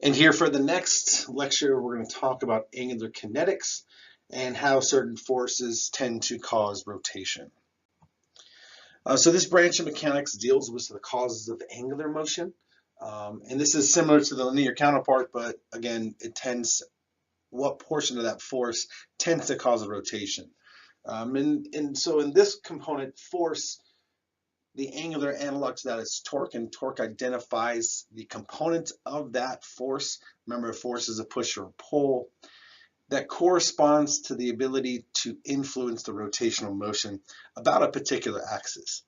And here for the next lecture, we're going to talk about angular kinetics and how certain forces tend to cause rotation. So this branch of mechanics deals with the causes of angular motion. And this is similar to the linear counterpart, but again, what portion of that force tends to cause a rotation. And so in this component, force, the angular analog to that is torque, and torque identifies the component of that force. Remember, a force is a push or a pull that corresponds to the ability to influence the rotational motion about a particular axis.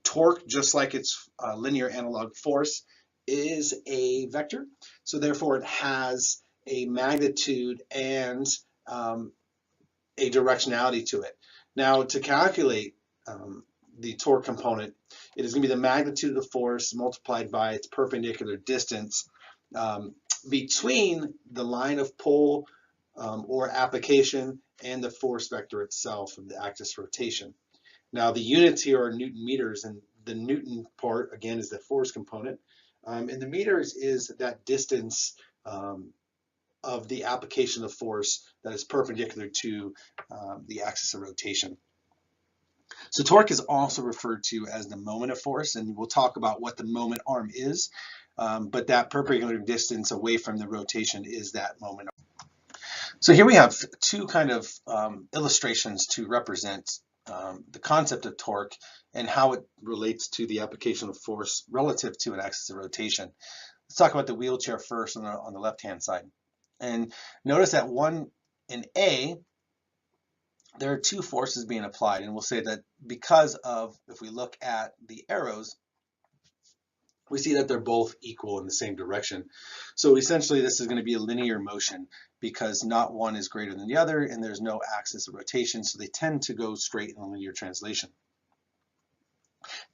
Torque, just like its linear analog force, is a vector, so therefore it has a magnitude and a directionality to it. Now, to calculate the torque component, it is going to be the magnitude of the force multiplied by its perpendicular distance between the line of pull or application and the force vector itself of the axis rotation. Now, the units here are Newton meters, and the Newton part, again, is the force component. And the meters is that distance of the application of force that is perpendicular to the axis of rotation. So torque is also referred to as the moment of force, and we'll talk about what the moment arm is, but that perpendicular distance away from the rotation is that moment. So here we have two kind of illustrations to represent the concept of torque and how it relates to the application of force relative to an axis of rotation. Let's talk about the wheelchair first on the left-hand side. And notice that in A, there are two forces being applied, and we'll say that because of, if we look at the arrows, we see that they're both equal in the same direction. So essentially this is going to be a linear motion because not one is greater than the other and there's no axis of rotation, so they tend to go straight in a linear translation.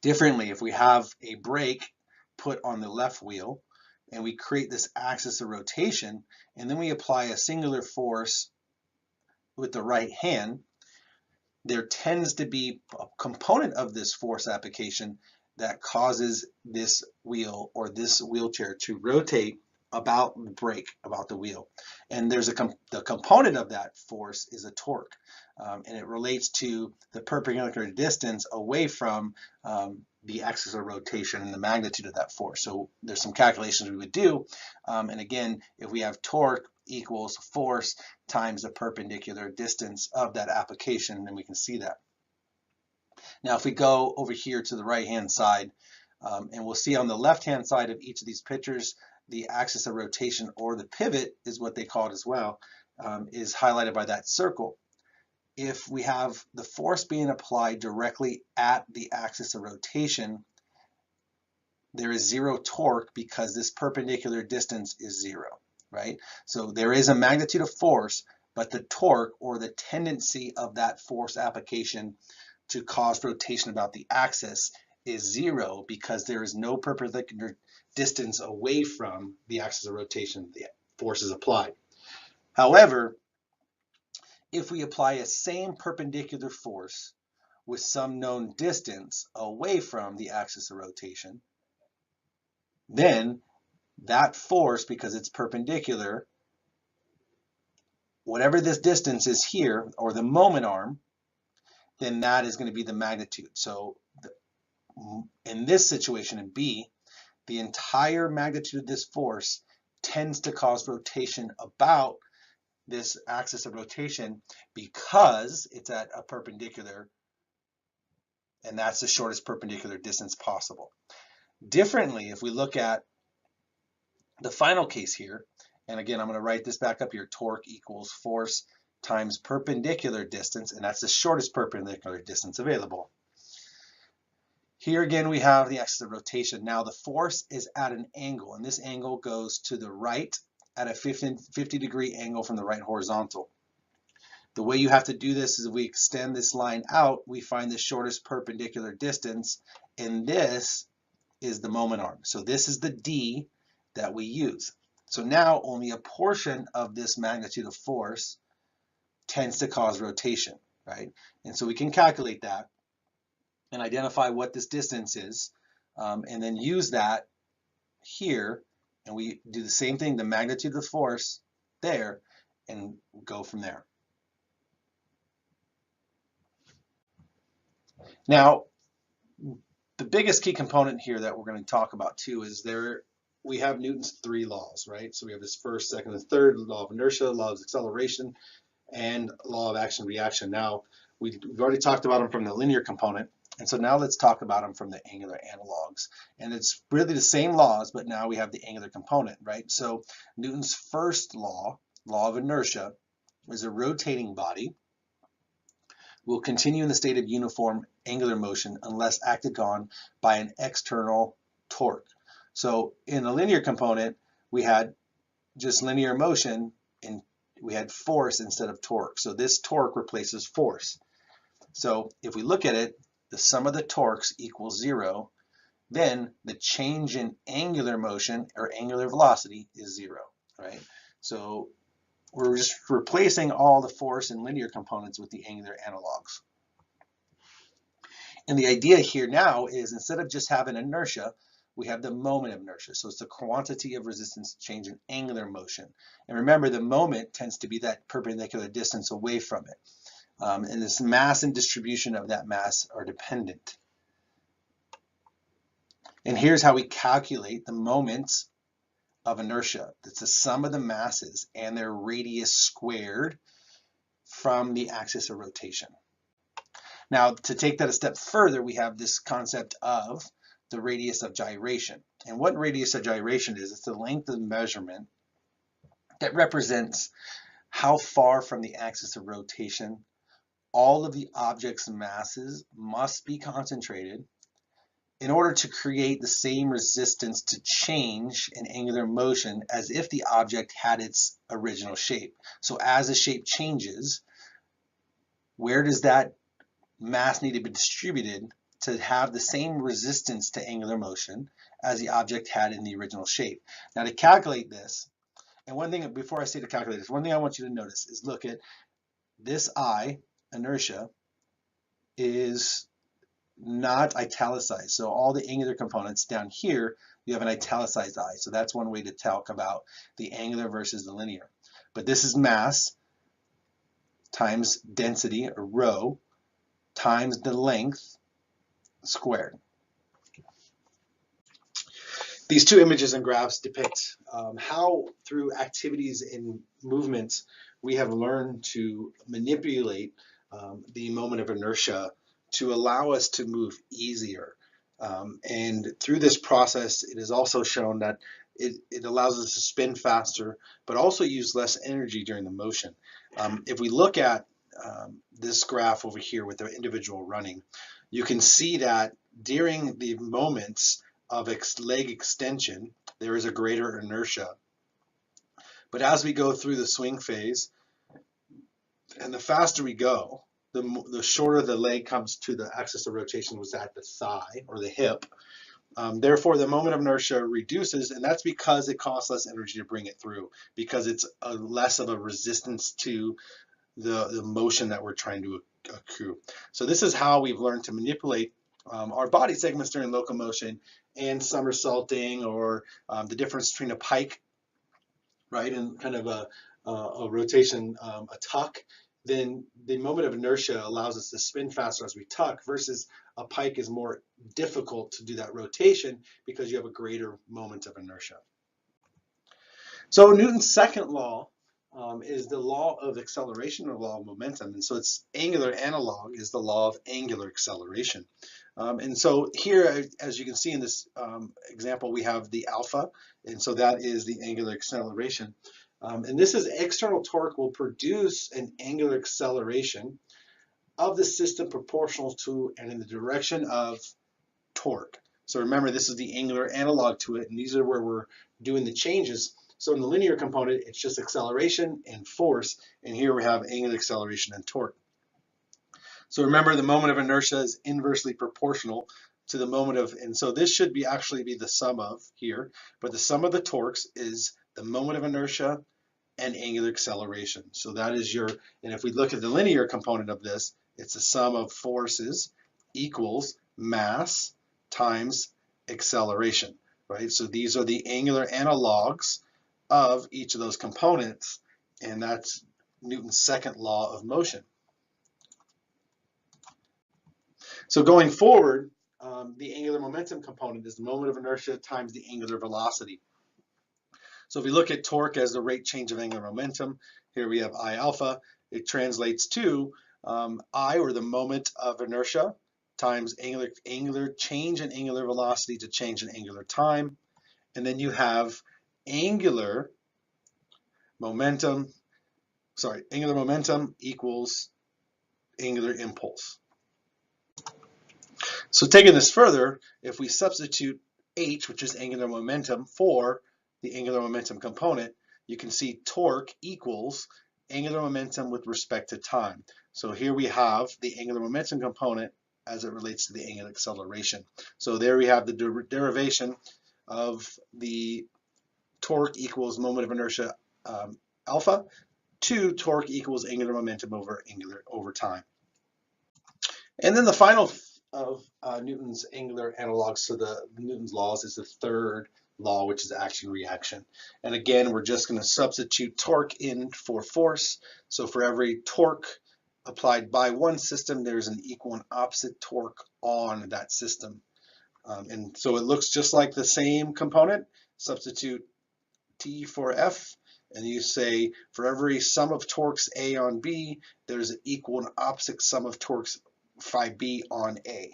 Differently, if we have a brake put on the left wheel and we create this axis of rotation and then we apply a singular force with the right hand, there tends to be a component of this force application that causes this wheel or this wheelchair to rotate about the brake, about the wheel. And there's the component of that force is a torque, and it relates to the perpendicular distance away from the axis of rotation and the magnitude of that force. So there's some calculations we would do, and again, if we have torque equals force times the perpendicular distance of that application, then we can see that. Now, if we go over here to the right-hand side, and we'll see on the left-hand side of each of these pictures, the axis of rotation, or the pivot is what they call it as well, is highlighted by that circle. If we have the force being applied directly at the axis of rotation, there is zero torque because this perpendicular distance is zero, right? So there is a magnitude of force, but the torque, or the tendency of that force application to cause rotation about the axis, is zero because there is no perpendicular distance away from the axis of rotation the force is applied. However, if we apply a same perpendicular force with some known distance away from the axis of rotation, then that force, because it's perpendicular, whatever this distance is here, or the moment arm, then that is going to be the magnitude. So in this situation, in B, the entire magnitude of this force tends to cause rotation about this axis of rotation because it's at a perpendicular, and that's the shortest perpendicular distance possible. Differently, if we look at the final case here, and again, I'm going to write this back up here, torque equals force times perpendicular distance, and that's the shortest perpendicular distance available. Here again, we have the axis of rotation. Now the force is at an angle, and this angle goes to the right at a 50-degree angle from the right horizontal. The way you have to do this is if we extend this line out, we find the shortest perpendicular distance, and this is the moment arm. So this is the D that we use. So now only a portion of this magnitude of force tends to cause rotation, right? And so we can calculate that and identify what this distance is, and then use that here And we do the same thing, the magnitude of the force there, and go from there. Now, the biggest key component here that we're going to talk about too is we have Newton's 3 laws, right? So we have his first, second, and third: law of inertia, law of acceleration, and law of action reaction. Now, we've already talked about them from the linear component, and so now let's talk about them from the angular analogs. And it's really the same laws, but now we have the angular component, right? So Newton's first law, law of inertia, is a rotating body will continue in the state of uniform angular motion unless acted on by an external torque. So in the linear component, we had just linear motion and we had force instead of torque. So this torque replaces force. So if we look at it, the sum of the torques equals 0. Then the change in angular motion or angular velocity is 0, right? So we're just replacing all the force and linear components with the angular analogs. And the idea here now is instead of just having inertia, we have the moment of inertia. So it's the quantity of resistance change in angular motion. And remember, the moment tends to be that perpendicular distance away from it. And this mass and distribution of that mass are dependent. And here's how we calculate the moments of inertia. It's the sum of the masses and their radius squared from the axis of rotation. Now, to take that a step further, we have this concept of the radius of gyration. And what radius of gyration is, it's the length of measurement that represents how far from the axis of rotation all of the object's masses must be concentrated in order to create the same resistance to change in angular motion as if the object had its original shape. So as the shape changes, where does that mass need to be distributed to have the same resistance to angular motion as the object had in the original shape? Now, to calculate this, and one thing before I say to calculate this, one thing I want you to notice is look at this I, inertia, is not italicized. So all the angular components down here, you have an italicized I. So that's one way to talk about the angular versus the linear. But this is mass times density, or rho, times the length squared. These two images and graphs depict how through activities and movements we have learned to manipulate the moment of inertia to allow us to move easier. And through this process, it is also shown that it allows us to spin faster, but also use less energy during the motion. If we look at this graph over here with the individual running, you can see that during the moments of leg extension, there is a greater inertia. But as we go through the swing phase, and the faster we go, the shorter the leg comes to the axis of rotation was at the thigh or the hip. Therefore, the moment of inertia reduces, and that's because it costs less energy to bring it through, because it's less of a resistance to the motion that we're trying to accrue. So this is how we've learned to manipulate our body segments during locomotion and somersaulting, or the difference between a pike, right, and kind of a rotation, a tuck. Then the moment of inertia allows us to spin faster as we tuck, versus a pike is more difficult to do that rotation because you have a greater moment of inertia. So Newton's second law is the law of acceleration, or law of momentum. And so its angular analog is the law of angular acceleration. And so here, as you can see in this example, we have the alpha, and so that is the angular acceleration. And this is external torque will produce an angular acceleration of the system proportional to and in the direction of torque. So remember, this is the angular analog to it, and these are where we're doing the changes. So in the linear component, it's just acceleration and force, and here we have angular acceleration and torque. So remember, the moment of inertia is inversely proportional to the moment of, and so this should be actually be the sum of here, but the sum of the torques is the moment of inertia and angular acceleration. So that is your, and if we look at the linear component of this, it's the sum of forces equals mass times acceleration, right? So these are the angular analogs of each of those components, and that's Newton's second law of motion. So going forward, the angular momentum component is the moment of inertia times the angular velocity. So if we look at torque as the rate change of angular momentum, here we have I alpha. It translates to I, or the moment of inertia, times angular change in angular velocity to change in angular time. And then you have angular momentum equals angular impulse. So taking this further, if we substitute h, which is angular momentum, for the angular momentum component, you can see torque equals angular momentum with respect to time. So here we have the angular momentum component as it relates to the angular acceleration. So there we have the derivation of the torque equals moment of inertia alpha to torque equals angular momentum over time. And then the final of Newton's angular analogs to the Newton's laws is the third law, which is action-reaction. And again, we're just going to substitute torque in for force. So for every torque applied by one system, there's an equal and opposite torque on that system. And so it looks just like the same component. Substitute T for F, and you say for every sum of torques A on B, there's an equal and opposite sum of torques phi B on A.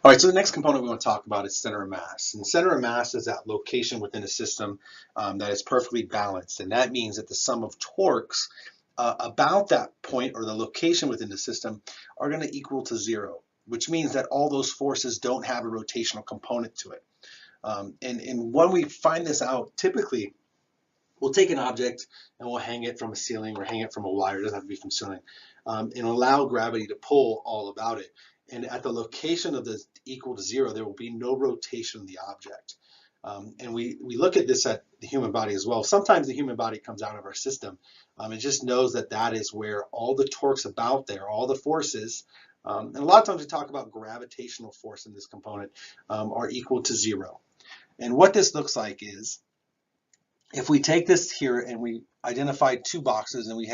All right, so the next component we want to talk about is center of mass. And center of mass is that location within a system that is perfectly balanced. And that means that the sum of torques about that point, or the location within the system, are going to equal to 0, which means that all those forces don't have a rotational component to it. And when we find this out, typically we'll take an object and we'll hang it from a ceiling or hang it from a wire. It doesn't have to be from ceiling, and allow gravity to pull all about it. And at the location of the equal to 0, there will be no rotation of the object. And we look at this at the human body as well. Sometimes the human body comes out of our system. It just knows that that is where all the torques about there, all the forces, and a lot of times we talk about gravitational force in this component, are equal to 0. And what this looks like is, if we take this here and we identify two boxes and we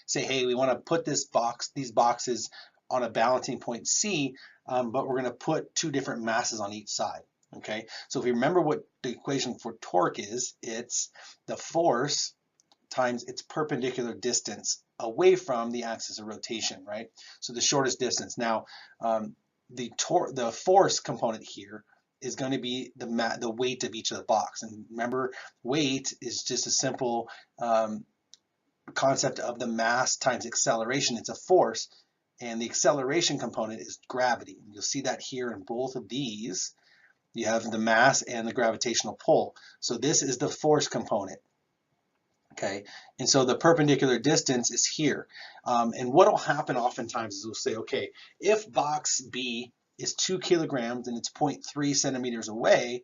say, hey, we want to put these boxes on a balancing point C, but we're going to put two different masses on each side. Okay, so if you remember what the equation for torque is, it's the force times its perpendicular distance away from the axis of rotation, right? So the shortest distance. Now, the force component here is going to be the weight of each of the box. And remember, weight is just a simple concept of the mass times acceleration. It's a force, and the acceleration component is gravity. You'll see that here in both of these. You have the mass and the gravitational pull. So this is the force component. Okay, and so the perpendicular distance is here. And what will happen oftentimes is we'll say, okay, if box B is 2 kilograms and it's 0.3 centimeters away,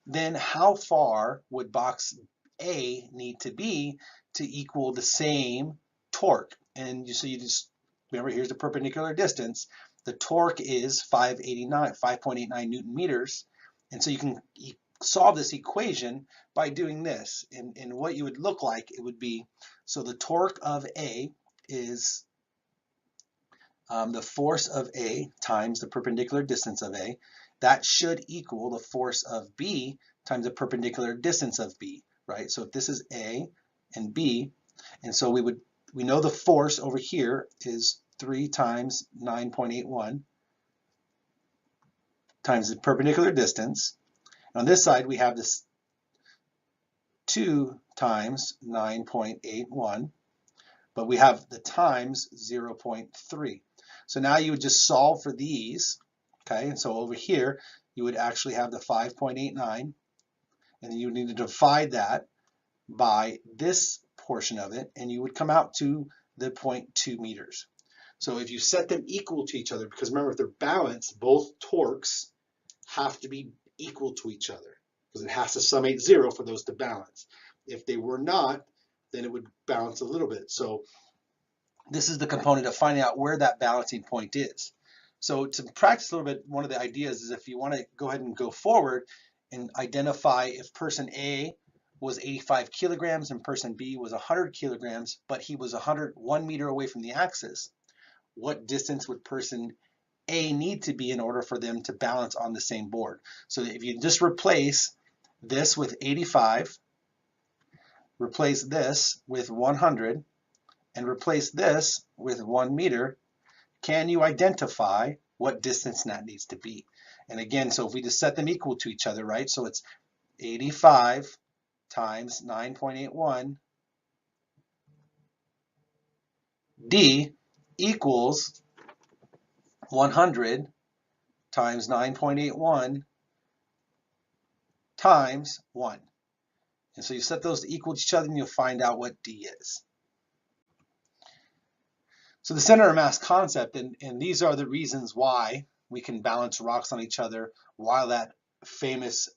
then how far would box A need to be to equal the same torque? And so you just remember, here's the perpendicular distance. The torque is 5.89 Newton meters. And so you can solve this equation by doing this. And what you would look like, it would be, so the torque of A is the force of A times the perpendicular distance of A. That should equal the force of B times the perpendicular distance of B, right? So if this is A and B, and so we know the force over here is 3 times 9.81 times the perpendicular distance. On this side, we have this 2 times 9.81, but we have the times 0.3. So now you would just solve for these, okay? And so over here, you would actually have the 5.89, and then you would need to divide that by this portion of it, and you would come out to the 0.2 meters. So if you set them equal to each other, because remember, if they're balanced, both torques have to be equal to each other, because it has to summate 0 for those to balance. If they were not, then it would balance a little bit. So this is the component of finding out where that balancing point is. So to practice a little bit, one of the ideas is if you want to go ahead and go forward and identify if person A was 85 kilograms and person B was 100 kilograms, but he was 1 meter away from the axis, what distance would person A need to be in order for them to balance on the same board? So if you just replace this with 85, replace this with 100, and replace this with 1 meter, can you identify what distance that needs to be? And again, so if we just set them equal to each other, right? So it's 85 times 9.81 D equals 100 times 9.81 times 1. And so you set those to equal to each other and you'll find out what D is. So the center of mass concept, and these are the reasons why we can balance rocks on each other, while that famous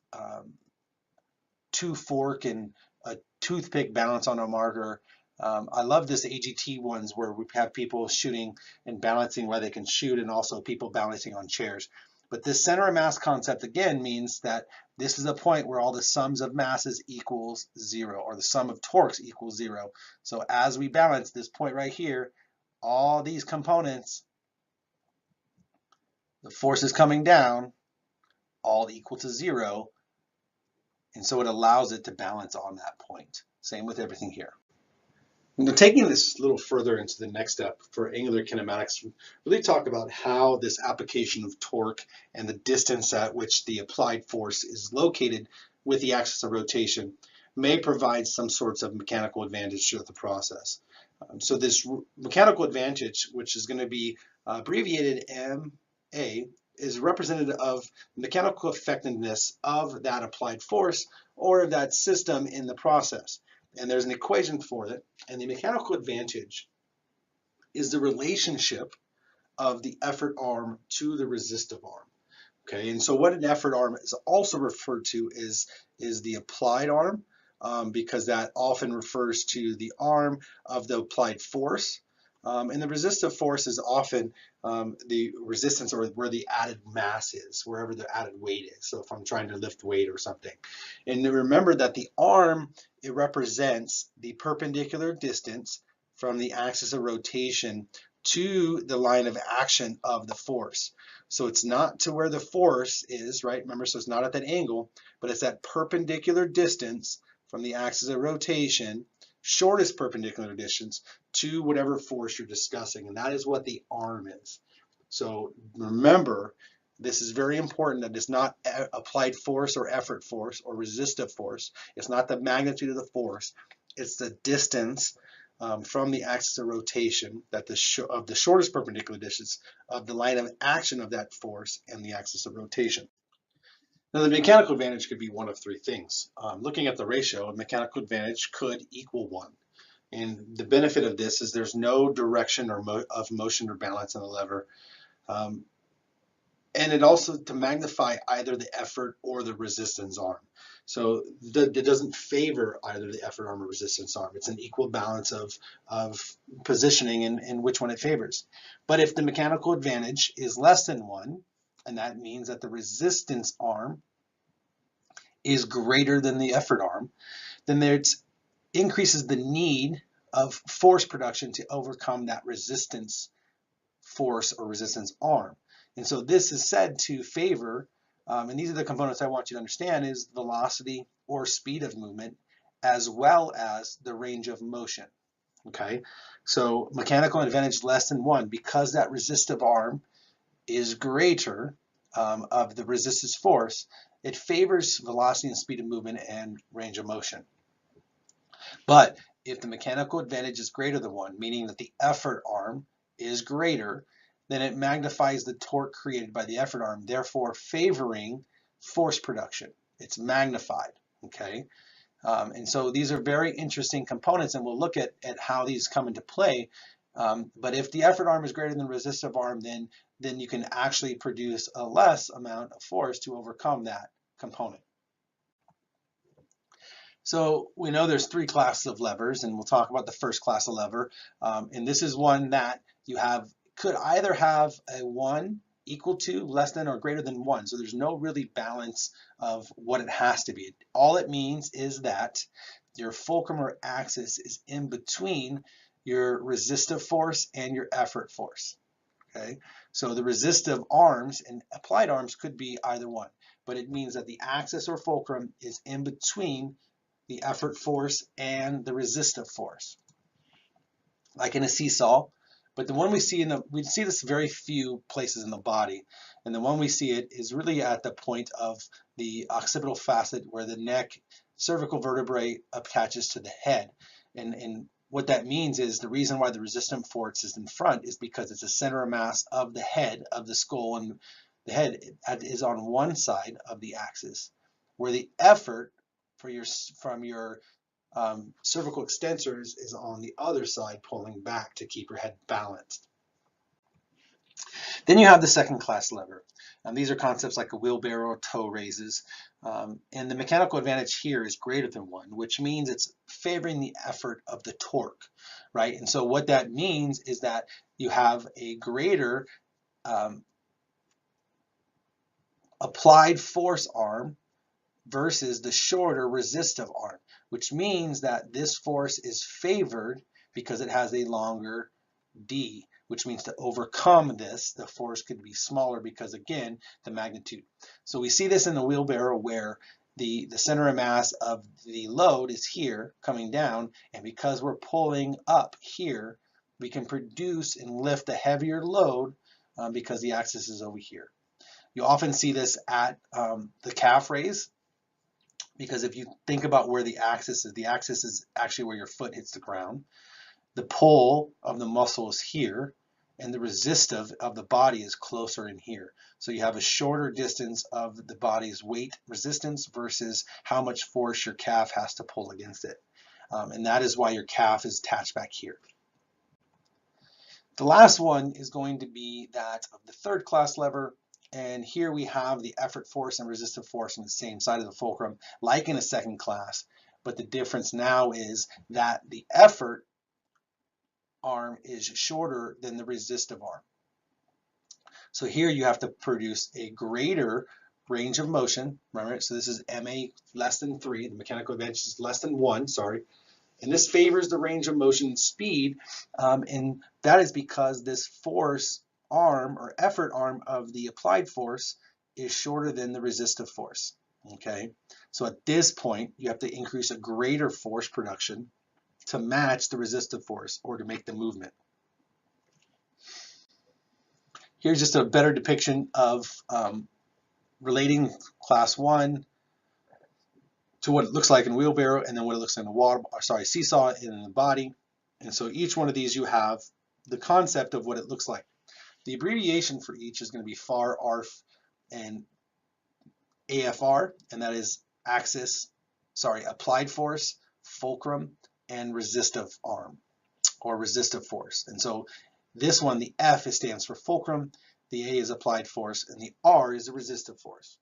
two-fork and a toothpick balance on a marker. I love this AGT ones where we have people shooting and balancing where they can shoot, and also people balancing on chairs. But this center of mass concept again means that this is a point where all the sums of masses equals 0, or the sum of torques equals 0. So as we balance this point right here, all these components, the forces coming down, all equal to 0. And so it allows it to balance on that point. Same with everything here. Now, taking this a little further into the next step for angular kinematics, really talk about how this application of torque and the distance at which the applied force is located with the axis of rotation may provide some sorts of mechanical advantage to the process. So this mechanical advantage, which is going to be abbreviated MA, is representative of mechanical effectiveness of that applied force or of that system in the process. And there's an equation for it, and the mechanical advantage is the relationship of the effort arm to the resistive arm. Okay, and so what an effort arm is also referred to is the applied arm, because that often refers to the arm of the applied force. And the resistive force is often the resistance, or where the added mass is, wherever the added weight is. So if I'm trying to lift weight or something. And remember that the arm, it represents the perpendicular distance from the axis of rotation to the line of action of the force. So it's not to where the force is, right? Remember, so it's not at that angle, but it's that perpendicular distance from the axis of rotation, shortest perpendicular distance, to whatever force you're discussing, and that is what the arm is. So remember, this is very important, that it's not applied force or effort force or resistive force. It's not the magnitude of the force. It's the distance from the axis of rotation, that of the shortest perpendicular distance of the line of action of that force and the axis of rotation. Now, the mechanical advantage could be one of three things. Looking at the ratio, a mechanical advantage could equal 1. And the benefit of this is there's no direction of motion or balance on the lever. And it also to magnify either the effort or the resistance arm. So it doesn't favor either the effort arm or resistance arm. It's an equal balance of positioning in which one it favors. But if the mechanical advantage is less than 1, and that means that the resistance arm is greater than the effort arm, then there increases the need of force production to overcome that resistance force or resistance arm. And so this is said to favor, and these are the components I want you to understand, is velocity or speed of movement, as well as the range of motion. Okay, so mechanical advantage less than 1, because that resistive arm is greater of the resistance force, it favors velocity and speed of movement and range of motion. But if the mechanical advantage is greater than 1, meaning that the effort arm is greater, then it magnifies the torque created by the effort arm, therefore favoring force production. It's magnified, okay? And so these are very interesting components, and we'll look at how these come into play. But if the effort arm is greater than the resistive arm, then you can actually produce a less amount of force to overcome that component. So we know there's 3 classes of levers, and we'll talk about the first class of lever. And this is one that you could either have a 1 equal to, less than, or greater than 1. So there's no really balance of what it has to be. All it means is that your fulcrum or axis is in between your resistive force and your effort force. Okay, so the resistive arms and applied arms could be either one, but it means that the axis or fulcrum is in between the effort force and the resistive force, like in a seesaw. But the one we see we see this very few places in the body, and the one we see it is really at the point of the occipital facet where the neck cervical vertebrae attaches to the head. And what that means is the reason why the resistant force is in front is because it's a center of mass of the head of the skull, and the head is on one side of the axis, where the effort from your cervical extensors is on the other side, pulling back to keep your head balanced. Then you have the second class lever. These are concepts like a wheelbarrow, toe raises, and the mechanical advantage here is greater than 1, which means it's favoring the effort of the torque, right? And so what that means is that you have a greater applied force arm versus the shorter resistive arm, which means that this force is favored because it has a longer D, which means to overcome this, the force could be smaller because, again, the magnitude. So we see this in the wheelbarrow where the center of mass of the load is here coming down, and because we're pulling up here, we can produce and lift a heavier load because the axis is over here. You often see this at the calf raise, because if you think about where the axis is actually where your foot hits the ground. The pull of the muscle is here, and the resistive of the body is closer in here. So you have a shorter distance of the body's weight resistance versus how much force your calf has to pull against it. And that is why your calf is attached back here. The last one is going to be that of the third class lever. And here we have the effort force and resistive force on the same side of the fulcrum, like in a second class. But the difference now is that the effort arm is shorter than the resistive arm. So here you have to produce a greater range of motion. Remember, so this is MA less than 3. The mechanical advantage is less than 1, sorry. And this favors the range of motion speed. And that is because this force arm or effort arm of the applied force is shorter than the resistive force. Okay, so at this point, you have to increase a greater force production to match the resistive force or to make the movement. Here's just a better depiction of relating class 1 to what it looks like in wheelbarrow, and then what it looks like in the seesaw and in the body. And so each one of these you have the concept of what it looks like. The abbreviation for each is going to be FAR, ARF, and AFR, and that is applied force, fulcrum, and resistive arm or resistive force. And so this one, the F stands for fulcrum, the A is applied force, and the R is the resistive force.